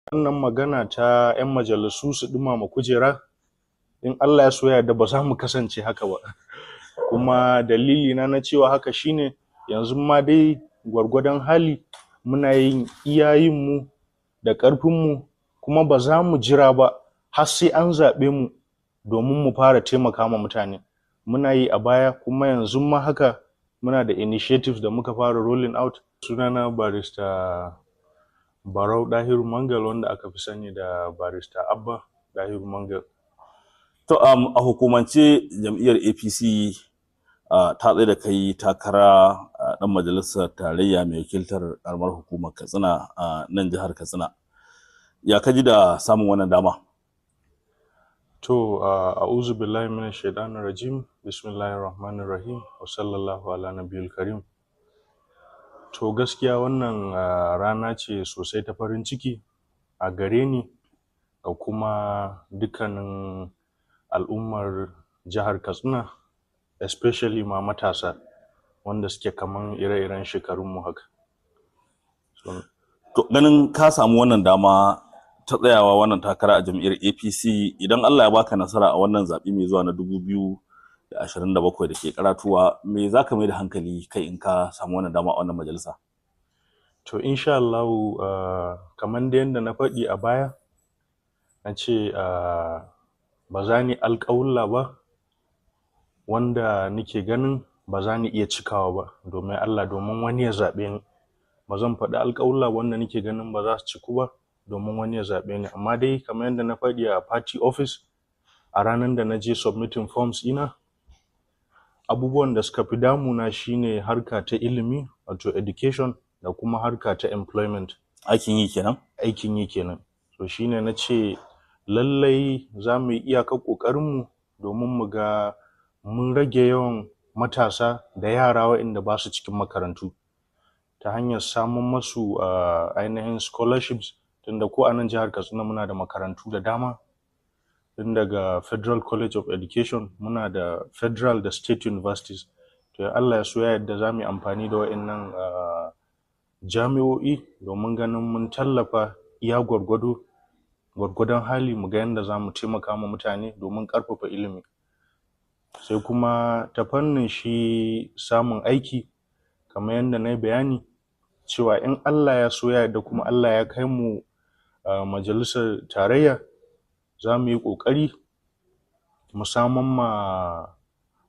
Wannan magana ta 'yan majalisu su ɗumama kujera, in Allah ya so ya yarda ba za mu kasance haka ba. Kuma dalili na cewa haka shine yanzu ma dai gwargwadon hali muna yin iyayenmu da ƙarfinmu, kuma ba za mu jira ba har sai an zaɓe mu domin mu fara taimaka ma mutane. Muna yi a baya, kuma yanzu ma haka muna da initiatives da muka fara rolling out. Sunana barista Barau Dahiru Mangal, wanda aka fi sani da barista Abba Dahiru Mangal. To a hukumance jam'iyyar APC ta tsaye da kai takara ɗan majalisar tarayya mai wakiltar ƙaramar hukumar Katsina a nan jihar Katsina. Ya ka ji da samun wannan dama? To, a'udhu billahi minash shaitanir rajim, bismillahir rahmanir rahim, wa sallallahu ala nabiyil karim. To gaskiya wannan rana ce sosai ta farin ciki a gare ni da kuma dukkanin al'ummar jihar Katsina, especially ma matasa wanda suke kaman ire-iren shekarunmu haka. To ganin ka samu wannan dama ta tsayawa wannan takara a jam'iyyar APC, idan Allah ya baka nasara a wannan zaɓe mai zuwa na 2027 da ke karatuwa, me za ka mai da hankali kai in ka samu wannan dama a wannan majalisa? To insha Allah, kamar da yadda na faɗi a baya, na ce ba za ni alƙawulla ba wanda nake ganin ba za ni iya cikawa ba domin Allah, domin wani ya zaɓe ni. Ba zan faɗi alƙawulla wanda nake ganin ba za su ciku ba domin wani ya zaɓe ni. Amma dai kamar yadda na faɗi a party office a ranar da na je submitting forms ina, abubuwan da suka fi damuna shine harka ta ilimi, wato education, da kuma harka ta employment. Aikin yi kenan? Aikin yi kenan. So shine na ce lallai za mu yi iyakar ƙoƙarinmu domin mu ga mun rage yawan matasa da yara waɗanda ba su cikin makarantu, ta hanyar samun masu ainihin scholarships, tunda ko a nan jihar Katsina muna da makarantu da dama, tun daga Federal College of Education, muna da Federal da State Universities. To Allah ya so ya yarda za mu yi amfani da waɗannan jami'o'i domin ganin mun tallafa iya gwargwadon hali, mu ga yadda za mu taimaka ma mutane domin ƙarfafa ilimi. Sai kuma ta fannin shi samun aiki, kamar yadda na yi bayani cewa in Allah ya so ya yarda kuma Allah ya kai mu majalisar tarayya, za mu yi ƙoƙari mu saman ma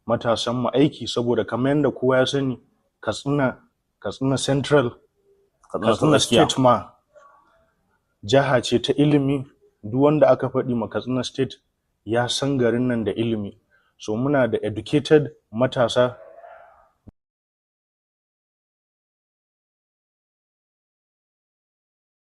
matasanmu aiki, saboda kamar yadda kowa ya sani Katsina Central, Katsina State ma jiha ce ta ilimi. Duk wanda aka faɗi ma Katsina State ya san garin nan da ilimi. So muna da educated matasa